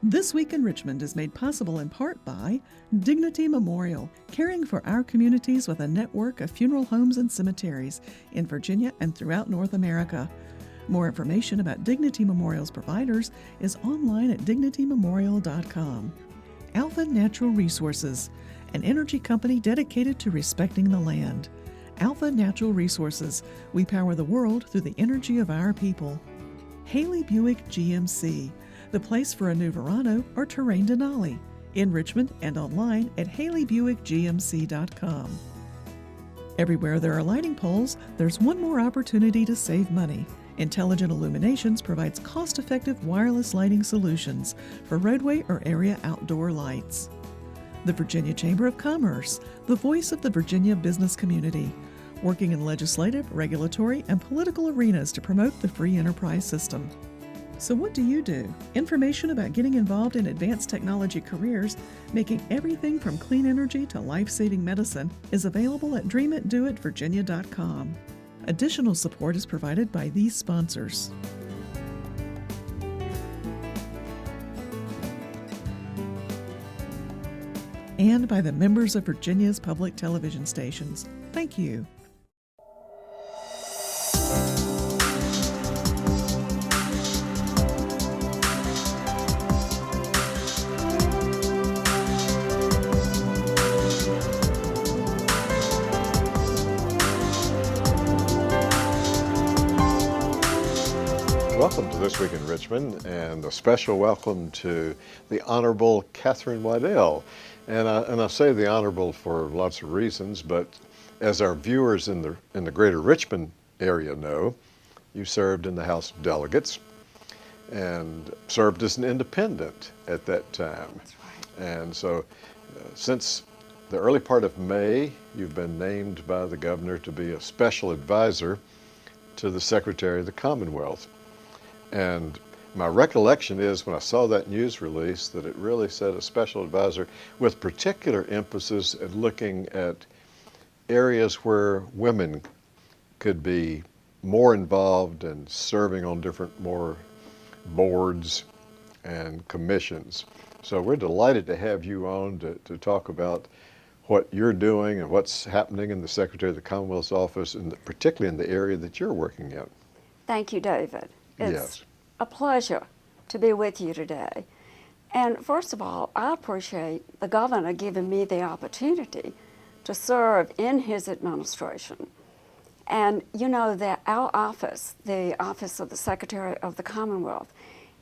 This Week in Richmond is made possible in part by Dignity Memorial, caring for our communities with a network of funeral homes and cemeteries in Virginia and throughout North America. More information about Dignity Memorial's providers is online at dignitymemorial.com. Alpha Natural Resources, an energy company dedicated to respecting the land. Alpha Natural Resources, we power the world through the energy of our people. Haley Buick GMC, the place for a new Verano or Terrain Denali, in Richmond and online at haleybuickgmc.com. Everywhere there are lighting poles, there's one more opportunity to save money. Intelligent Illuminations provides cost-effective wireless lighting solutions for roadway or area outdoor lights. The Virginia Chamber of Commerce, the voice of the Virginia business community, working in legislative, regulatory, and political arenas to promote the free enterprise system. So what do? Information about getting involved in advanced technology careers, making everything from clean energy to life-saving medicine, is available at dreamitdoitvirginia.com. Additional support is provided by these sponsors. And by the members of Virginia's public television stations. Thank you. Welcome to This Week in Richmond, and a special welcome to the Honorable Katherine Waddell. And I say the Honorable for lots of reasons, but as our viewers in the greater Richmond area know, you served in the House of Delegates and served as an independent at that time. That's right. And so since the early part of May, you've been named by the governor to be a special advisor to the Secretary of the Commonwealth. And my recollection is when I saw that news release that it really said a special advisor with particular emphasis at looking at areas where women could be more involved and serving on different more boards and commissions. So we're delighted to have you on to talk about what you're doing and what's happening in the Secretary of the Commonwealth's office, and particularly in the area that you're working in. Thank you, David. It's Yes. a pleasure to be with you today. And first of all, I appreciate the governor giving me the opportunity to serve in his administration. And you know that our office, the Office of the Secretary of the Commonwealth,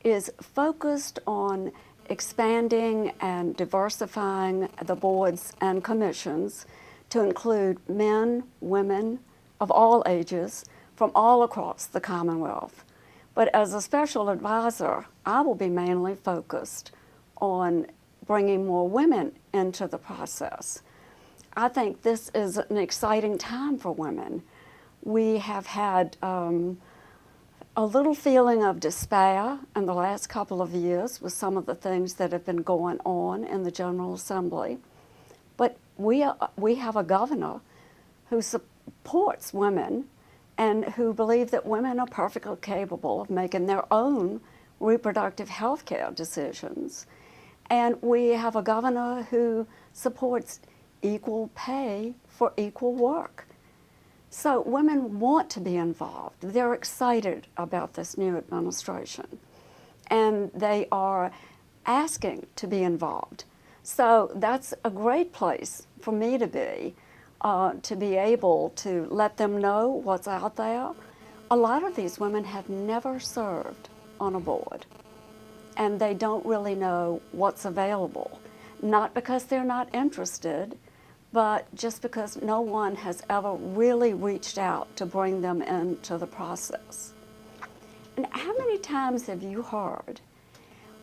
is focused on expanding and diversifying the boards and commissions to include men, women of all ages from all across the Commonwealth. But as a special advisor, I will be mainly focused on bringing more women into the process. I think this is an exciting time for women. We have had a little feeling of despair in the last couple of years with some of the things that have been going on in the General Assembly. But we have a governor who supports women and who believe that women are perfectly capable of making their own reproductive health care decisions. And we have a governor who supports equal pay for equal work. So women want to be involved. They're excited about this new administration, and they are asking to be involved. So that's a great place for me to be able to let them know what's out there. A lot of these women have never served on a board, and they don't really know what's available, not because they're not interested, but just because no one has ever really reached out to bring them into the process. And how many times have you heard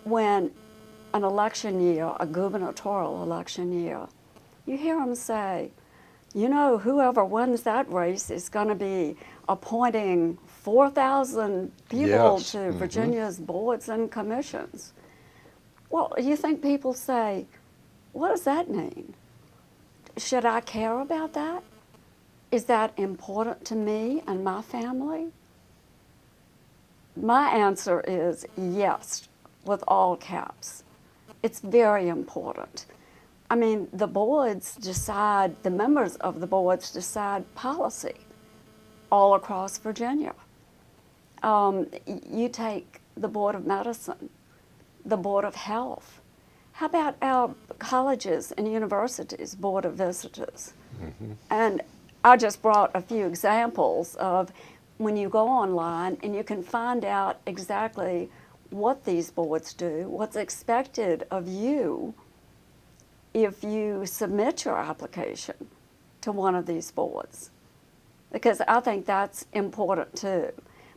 when an election year, a gubernatorial election year, you hear them say, you know, whoever wins that race is going to be appointing 4,000 people Yes. to Virginia's boards and commissions. Well, you think people say, what does that mean? Should I care about that? Is that important to me and my family? My answer is yes, with all caps. It's very important. I mean, the boards decide, the members of the boards decide policy all across Virginia. You take the Board of Medicine, the Board of Health. How about our colleges and universities' Board of Visitors? Mm-hmm. And I just brought a few examples of when you go online and you can find out exactly what these boards do, what's expected of you if you submit your application to one of these boards. Because I think that's important too.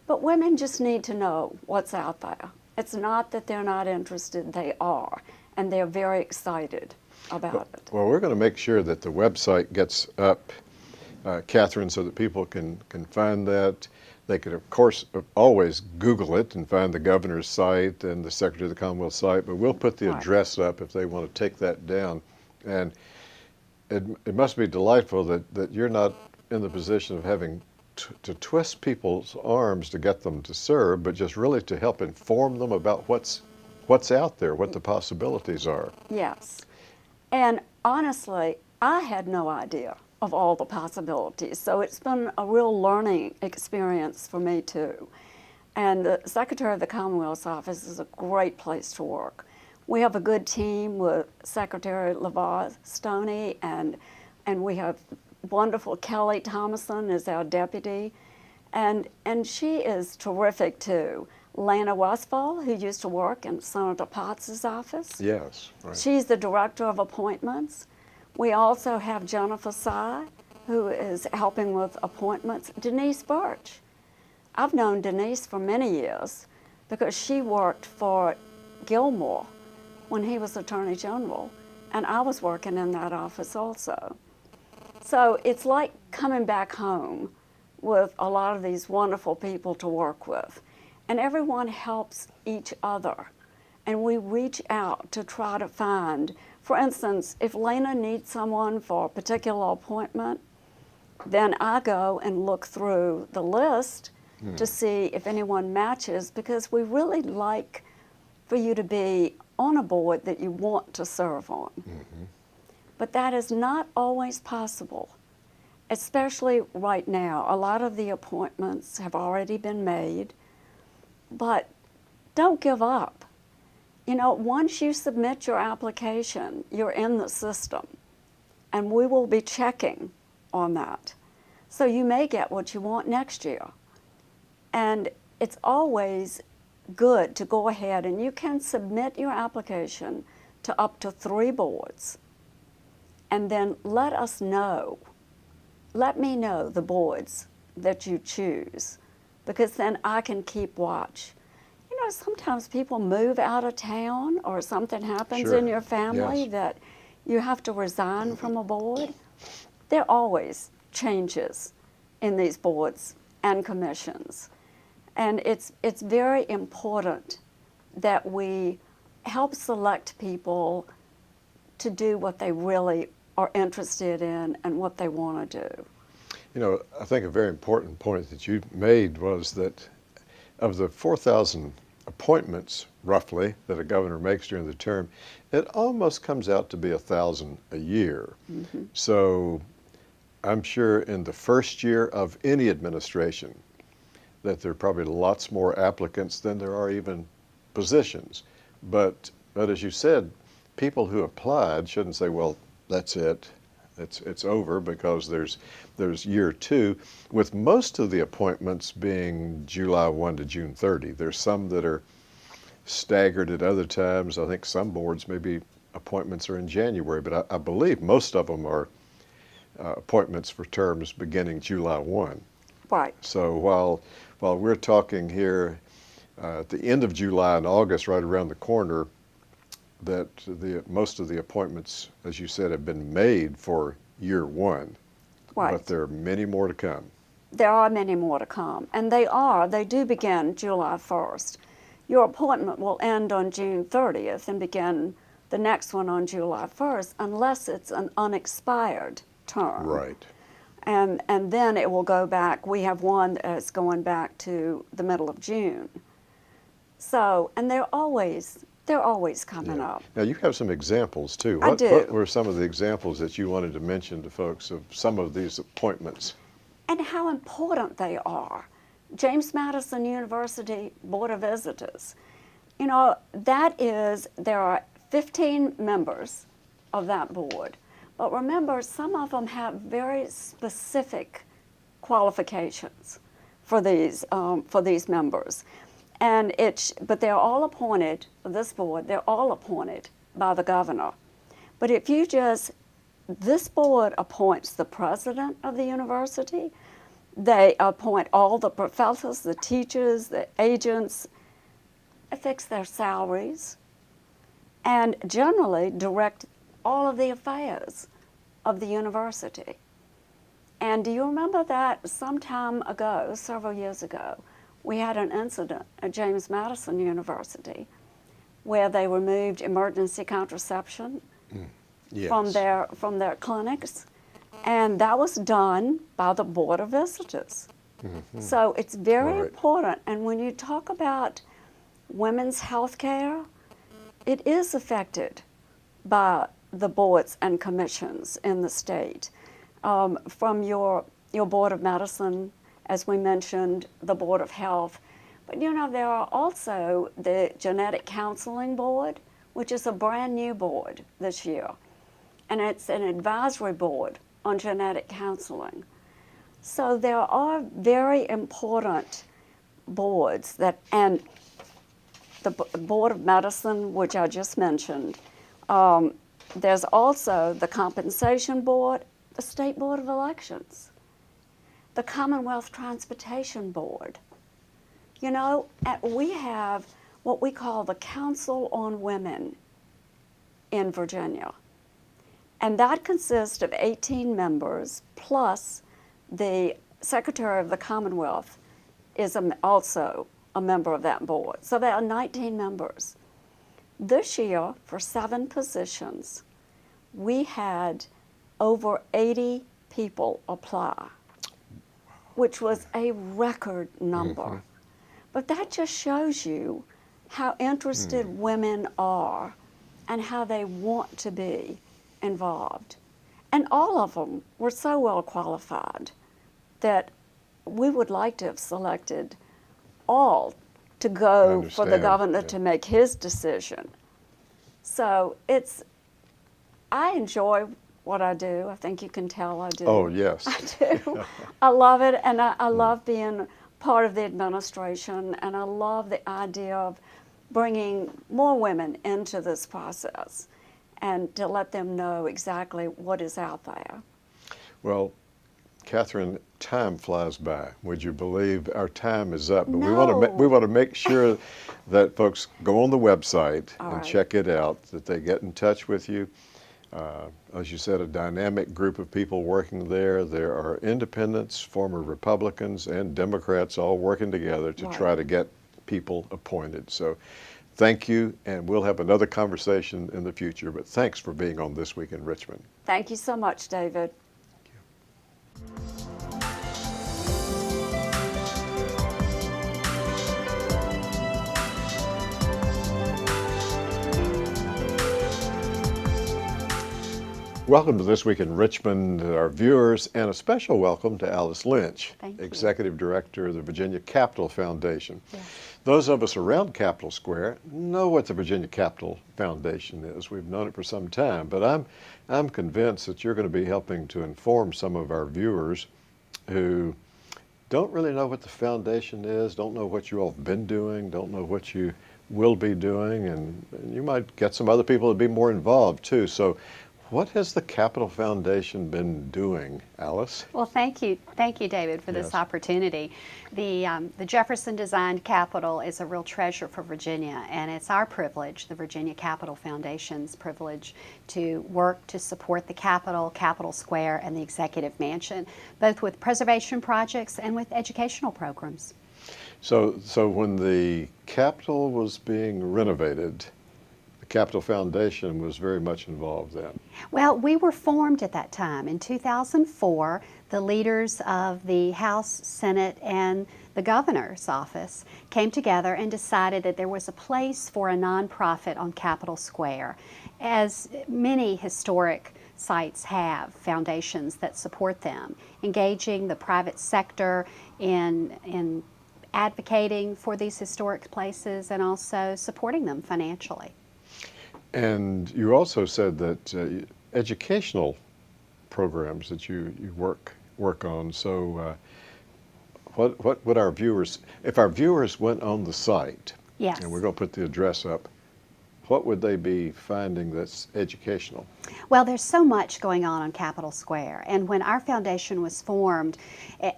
But women just need to know what's out there. It's not that they're not interested, they are, and they're very excited about it. Well, we're going to make sure that the website gets up, Katherine, so that people can find that. They could, of course, always Google it and find the governor's site and the Secretary of the Commonwealth site, but we'll put the address up if they want to take that down. And it must be delightful that you're not in the position of having to twist people's arms to get them to serve, but just really to help inform them about what's out there, what the possibilities are. Yes. And honestly, I had no idea of all the possibilities. So it's been a real learning experience for me too. And the Secretary of the Commonwealth's office is a great place to work. We have a good team with Secretary LaVar Stoney, and we have wonderful Kelly Thomason as our deputy. And she is terrific too. Lana Westfall, who used to work in Senator Potts's office. Yes, right. She's the director of appointments. We also have Jennifer Sy, who is helping with appointments. Denise Birch. I've known Denise for many years because she worked for Gilmore when he was Attorney General, and I was working in that office also. So it's like coming back home with a lot of these wonderful people to work with. And everyone helps each other. And we reach out to try to find, for instance, if Lena needs someone for a particular appointment, then I go and look through the list to see if anyone matches, because we really like for you to be on a board that you want to serve on. Mm-hmm. But that is not always possible, especially right now. A lot of the appointments have already been made, but don't give up. You know, once you submit your application, you're in the system, and we will be checking on that. So you may get what you want next year. And it's always good to go ahead, and you can submit your application to up to 3 boards. And then let us know, let me know the boards that you choose, because then I can keep watch. You know, sometimes people move out of town or something happens in your family that you have to resign from a board. There are always changes in these boards and commissions. And it's very important that we help select people to do what they really are interested in and what they want to do. You know, I think a very important point that you made was that of the 4,000 appointments, roughly, that a governor makes during the term, it almost comes out to be 1,000 a year. Mm-hmm. So I'm sure in the first year of any administration that there are probably lots more applicants than there are even positions. But as you said, people who applied shouldn't say, well, that's it. It's over, because there's year 2, with most of the appointments being July 1 to June 30. There's some that are staggered at other times. I think some boards, maybe appointments are in January, but I believe most of them are appointments for terms beginning July 1. Right. So while we're talking here at the end of July and August, right around the corner, that most of the appointments, as you said, have been made for year 1. Right. But there are many more to come. There are many more to come, and they do begin July 1st. Your appointment will end on June 30th and begin the next one on July 1st, unless it's an unexpired term. Right. And then it will go back. We have one that's going back to the middle of June. So, and there are always They're always coming Yeah. up. Now you have some examples too. I do. What were some of the examples that you wanted to mention to folks of some of these appointments? And how important they are. James Madison University Board of Visitors. You know, there are 15 members of that board. But remember, some of them have very specific qualifications for these members. But they're all appointed, this board, they're all appointed by the governor. But this board appoints the president of the university. They appoint all the professors, the teachers, the agents, fix their salaries, and generally direct all of the affairs of the university. And do you remember that some time ago, several years ago, we had an incident at James Madison University where they removed emergency contraception Yes. from their clinics, and that was done by the Board of Visitors. So it's very Right. important. And when you talk about women's health care, it is affected by the boards and commissions in the state. From your Board of Medicine, as we mentioned, the Board of Health. But you know, there are also the Genetic Counseling Board, which is a brand new board this year. And it's an advisory board on genetic counseling. So there are very important boards and the Board of Medicine, which I just mentioned. There's also the Compensation Board, the State Board of Elections, the Commonwealth Transportation Board. You know, we have what we call the Council on Women in Virginia. And that consists of 18 members, plus the Secretary of the Commonwealth is also a member of that board. So there are 19 members. This year, for 7 positions, we had over 80 people apply, which was a record number. But that just shows you how interested women are and how they want to be involved. And all of them were so well qualified that we would like to have selected all to go for the governor to make his decision. So I enjoy what I do. I think you can tell I do. Oh, yes. I do. I love it, and I love being part of the administration, and I love the idea of bringing more women into this process and to let them know exactly what is out there. Well, Katherine, time flies by. Would you believe our time is up? But No. we want to make sure that folks go on the website and right. check it out, that they get in touch with you. As you said, a dynamic group of people working there. There are independents, former Republicans, and Democrats all working together to Right. try to get people appointed. So thank you, and we'll have another conversation in the future. But thanks for being on This Week in Richmond. Thank you so much, David. Welcome to This Week in Richmond, our viewers, and a special welcome to Alice Lynch, Thank you. Executive Director of the Virginia Capitol Foundation. Yes. Those of us around Capitol Square know what the Virginia Capitol Foundation is. We've known it for some time, but I'm convinced that you're going to be helping to inform some of our viewers who don't really know what the foundation is, don't know what you all have been doing, don't know what you will be doing, and you might get some other people to be more involved too. So what has the Capitol Foundation been doing, Alice? Well, thank you, David, for this Yes. opportunity. The Jefferson-designed Capitol is a real treasure for Virginia, and it's our privilege, the Virginia Capitol Foundation's privilege, to work to support the Capitol, Capitol Square, and the Executive Mansion, both with preservation projects and with educational programs. So when the Capitol was being renovated, the Capitol Foundation was very much involved then. Well, we were formed at that time. In 2004, the leaders of the House, Senate, and the governor's office came together and decided that there was a place for a nonprofit on Capitol Square, as many historic sites have foundations that support them, engaging the private sector in advocating for these historic places and also supporting them financially. And you also said that educational programs that you work on. So what would our viewers, if our viewers went on the site, Yes. and we're going to put the address up, what would they be finding that's educational? Well, there's so much going on Capitol Square, and when our foundation was formed,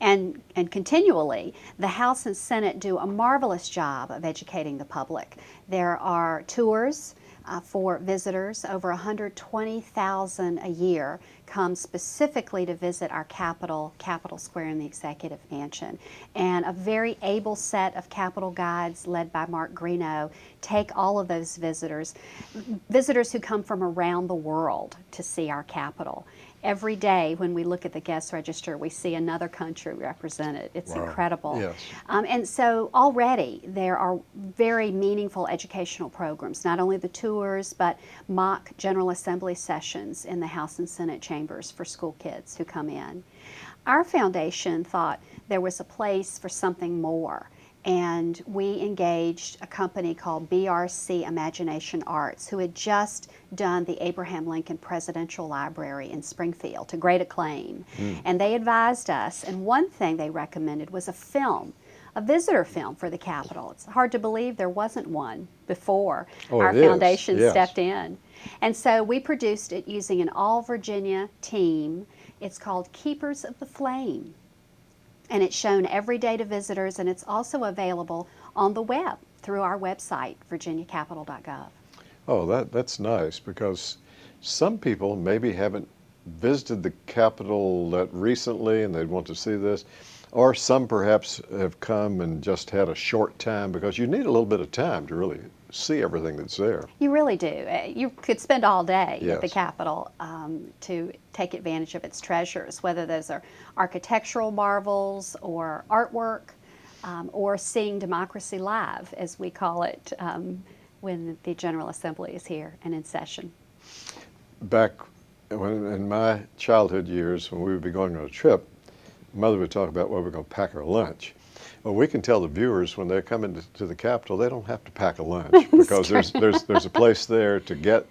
and continually, the House and Senate do a marvelous job of educating the public. There are tours for visitors. Over 120,000 a year come specifically to visit our Capitol Square in the Executive Mansion. And a very able set of Capitol guides led by Mark Greeno take all of those visitors who come from around the world to see our Capitol. Every day when we look at the guest register, we see another country represented. It's Wow. incredible. Yes. And so already there are very meaningful educational programs, not only the tours, but mock General Assembly sessions in the House and Senate chambers for school kids who come in. Our foundation thought there was a place for something more, and we engaged a company called BRC Imagination Arts, who had just done the Abraham Lincoln Presidential Library in Springfield to great acclaim. And they advised us, and one thing they recommended was a film, a visitor film for the Capitol. It's hard to believe there wasn't one before our it is. foundation Yes. stepped in. And so we produced it using an all-Virginia team. It's called Keepers of the Flame. And it's shown every day to visitors, and it's also available on the web through our website, virginiacapitol.gov. Oh, that's nice, because some people maybe haven't visited the Capitol that recently and they'd want to see this, or some perhaps have come and just had a short time, because you need a little bit of time to really see everything that's there. You really do. You could spend all day at the Yes. Capitol to take advantage of its treasures, whether those are architectural marvels or artwork, or seeing democracy live, as we call it, when the General Assembly is here and in session. Back in my childhood years, when we would be going on a trip, Mother would talk about what we're going to pack our lunch. Well, we can tell the viewers when they come into the Capitol, they don't have to pack a lunch, because there's a place there to get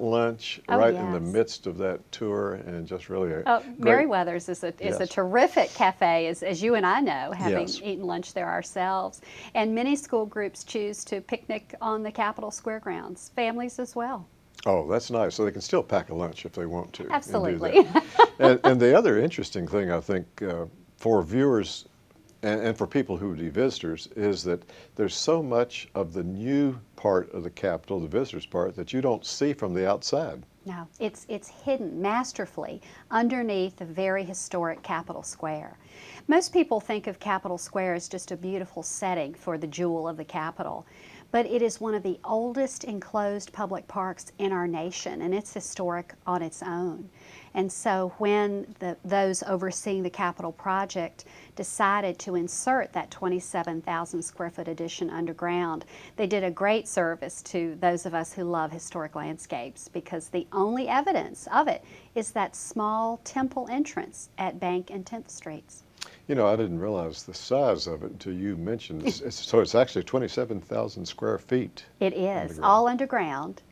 lunch right in the yes. midst of that tour, and just really a great. Merriweather's is a Yes. terrific cafe, as you and I know, having Yes. eaten lunch there ourselves. And many school groups choose to picnic on the Capitol Square grounds, families as well. Oh, that's nice. So they can still pack a lunch if they want to. and do Absolutely. that. And the other interesting thing, I think, for viewers and for people who would be visitors, is that there's so much of the new part of the Capitol, the visitors part, that you don't see from the outside. No, it's hidden masterfully underneath the very historic Capitol Square. Most people think of Capitol Square as just a beautiful setting for the jewel of the Capitol, but it is one of the oldest enclosed public parks in our nation, and it's historic on its own. And so when those overseeing the Capitol project decided to insert that 27,000 square foot addition underground, they did a great service to those of us who love historic landscapes, because the only evidence of it is that small temple entrance at Bank and 10th Streets. You know, I didn't realize the size of it until you mentioned this. So it's actually 27,000 square feet. It is, underground. all underground.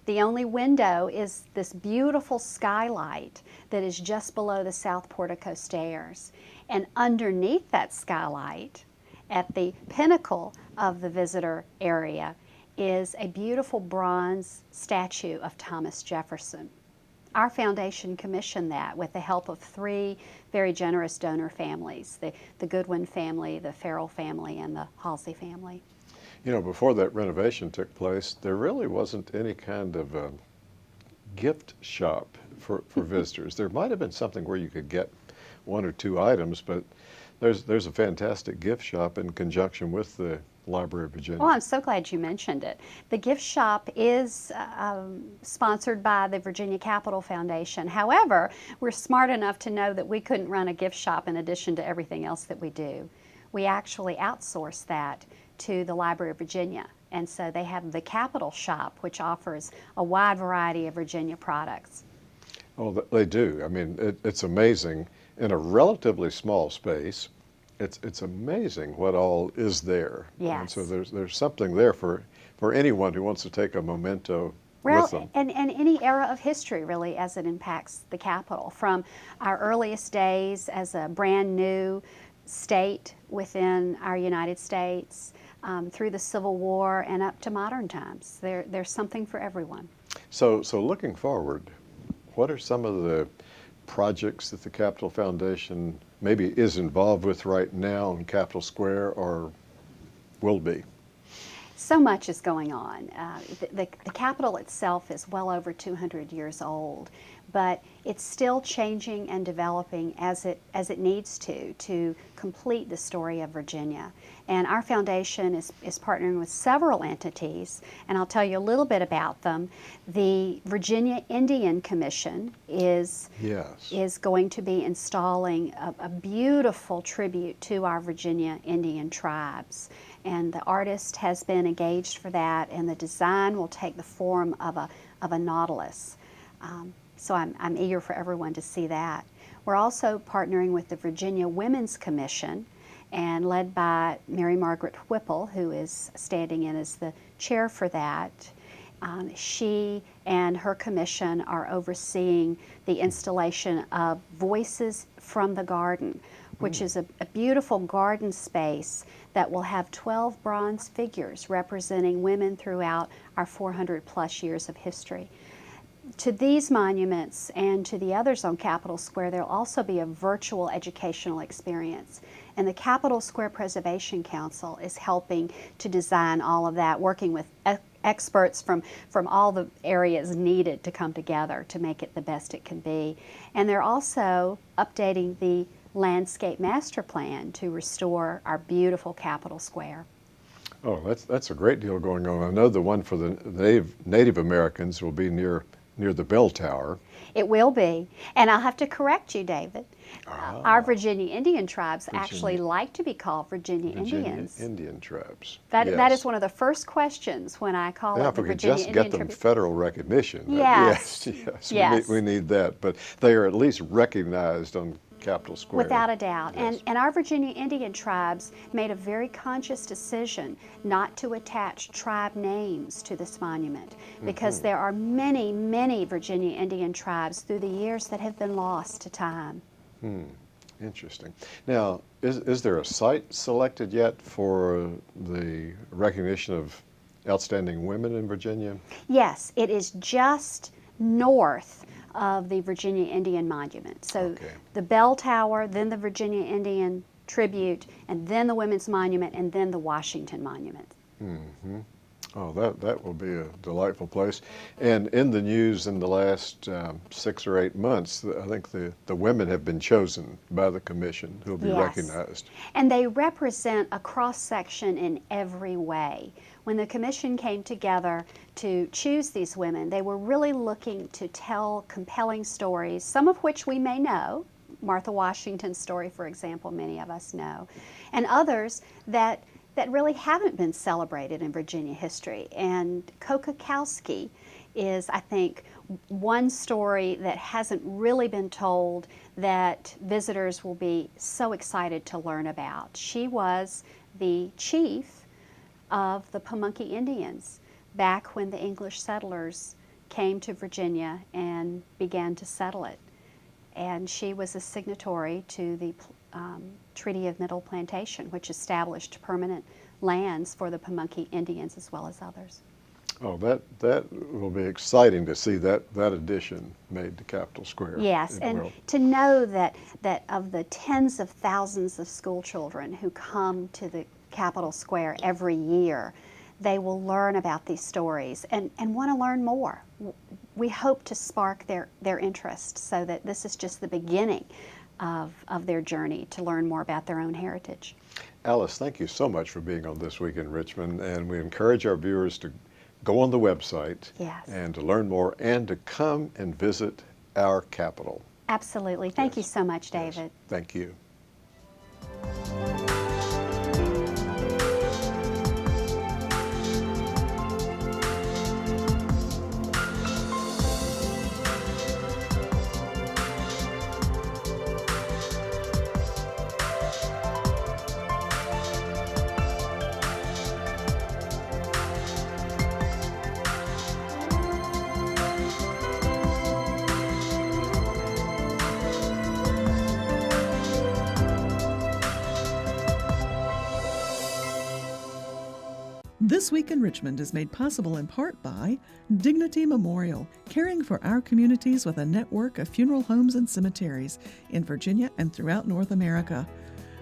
The only window is this beautiful skylight that is just below the south portico stairs. And underneath that skylight, at the pinnacle of the visitor area, is a beautiful bronze statue of Thomas Jefferson. Our foundation commissioned that with the help of 3 very generous donor families, the Goodwin family, the Farrell family, and the Halsey family. You know, before that renovation took place, there really wasn't any kind of a gift shop for visitors. There might have been something where you could get 1 or 2 items, but there's a fantastic gift shop in conjunction with the Library of Virginia? Well, I'm so glad you mentioned it. The gift shop is sponsored by the Virginia Capital Foundation. However, we're smart enough to know that we couldn't run a gift shop in addition to everything else that we do. We actually outsource that to the Library of Virginia. And so they have the Capital Shop, which offers a wide variety of Virginia products. Oh, they do. I mean, it's amazing. In a relatively small space, it's amazing what all is there. Yes. And so there's something there for anyone who wants to take a memento Well, with them. and any era of history, really, as it impacts the Capitol, from our earliest days as a brand new state within our United States, through the Civil War and up to modern times. There's something for everyone. So looking forward, what are some of the projects that the Capital Foundation maybe is involved with right now in Capitol Square or will be? So much is going on. The Capitol itself is well over 200 years old, but it's still changing and developing as it needs to complete the story of Virginia. And our foundation is partnering with several entities, and I'll tell you a little bit about them. The Virginia Indian Commission is going to be installing a beautiful tribute to our Virginia Indian tribes. And the artist has been engaged for that, and the design will take the form of a nautilus. So I'm eager for everyone to see that. We're also partnering with the Virginia Women's Commission, and led by Mary Margaret Whipple, who is standing in as the chair for that. She and her commission are overseeing the installation of Voices from the Garden, which is a beautiful garden space that will have 12 bronze figures representing women throughout our 400 plus years of history. To these monuments and to the others on Capitol Square, there will also be a virtual educational experience. And the Capitol Square Preservation Council is helping to design all of that, working with experts from all the areas needed to come together to make it the best it can be. And they're also updating the landscape master plan to restore our beautiful Capitol Square. Oh, that's a great deal going on. I know the one for the Native Americans will be near the bell tower. It will be. And I'll have to correct you, David. Our Virginia Indian tribes actually like to be called Virginia Indians. Indian tribes. That is one of the first questions when I call it the if we Virginia just Indian get them tribute. federal recognition. Yes. Yes. We need that. But they are at least recognized on Capitol Square. Without a doubt. Yes. And our Virginia Indian tribes made a very conscious decision not to attach tribe names to this monument, because there are many, many Virginia Indian tribes through the years that have been lost to time. Interesting. Now, is there a site selected yet for the recognition of outstanding women in Virginia? Yes, it is just north of the Virginia Indian Monument. So the bell tower, then the Virginia Indian tribute, and then the Women's Monument, and then the Washington Monument. Oh, that will be a delightful place. And in the news in the last 6 or 8 months, I think the women have been chosen by the commission who will be recognized. And they represent a cross-section in every way. When the commission came together to choose these women, they were really looking to tell compelling stories, some of which we may know. Martha Washington's story, for example, many of us know. And others that really haven't been celebrated in Virginia history. And Kokakowski is, I think, one story that hasn't really been told that visitors will be so excited to learn about. She was the chief of the Pamunkey Indians back when the English settlers came to Virginia and began to settle it. And she was a signatory to the Treaty of Middle Plantation, which established permanent lands for the Pamunkey Indians as well as others. Oh, that will be exciting to see that addition made to Capitol Square. Yes, and to know that of the tens of thousands of school children who come to the Capitol Square every year, they will learn about these stories and want to learn more. We hope to spark their interest so that this is just the beginning of their journey to learn more about their own heritage. Alice, thank you so much for being on This Week in Richmond, and we encourage our viewers to go on the website Yes. and to learn more and to come and visit our capital. Absolutely. Thank you Yes. so much, Yes. David. Thank you. This Week in Richmond is made possible in part by Dignity Memorial, caring for our communities with a network of funeral homes and cemeteries in Virginia and throughout North America.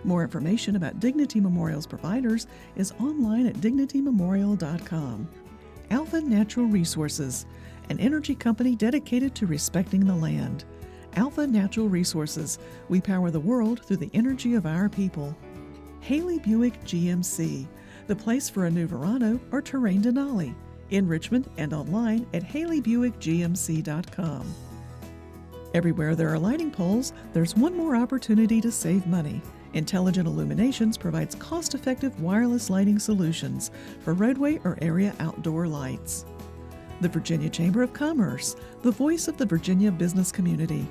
More information about Dignity Memorial's providers is online at dignitymemorial.com. Alpha Natural Resources, an energy company dedicated to respecting the land. Alpha Natural Resources, we power the world through the energy of our people. Haley Buick GMC, the place for a new Verano or Terrain Denali, in Richmond and online at haleybuickgmc.com. Everywhere there are lighting poles, there's one more opportunity to save money. Intelligent Illuminations provides cost-effective wireless lighting solutions for roadway or area outdoor lights. The Virginia Chamber of Commerce, the voice of the Virginia business community,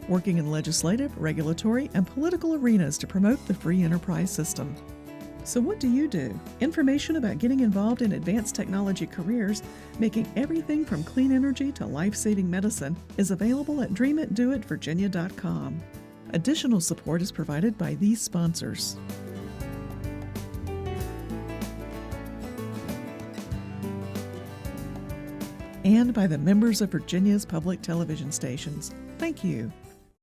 working in legislative, regulatory, and political arenas to promote the free enterprise system. So what do you do? Information about getting involved in advanced technology careers, making everything from clean energy to life-saving medicine, is available at dreamitdoitvirginia.com. Additional support is provided by these sponsors. And by the members of Virginia's public television stations. Thank you.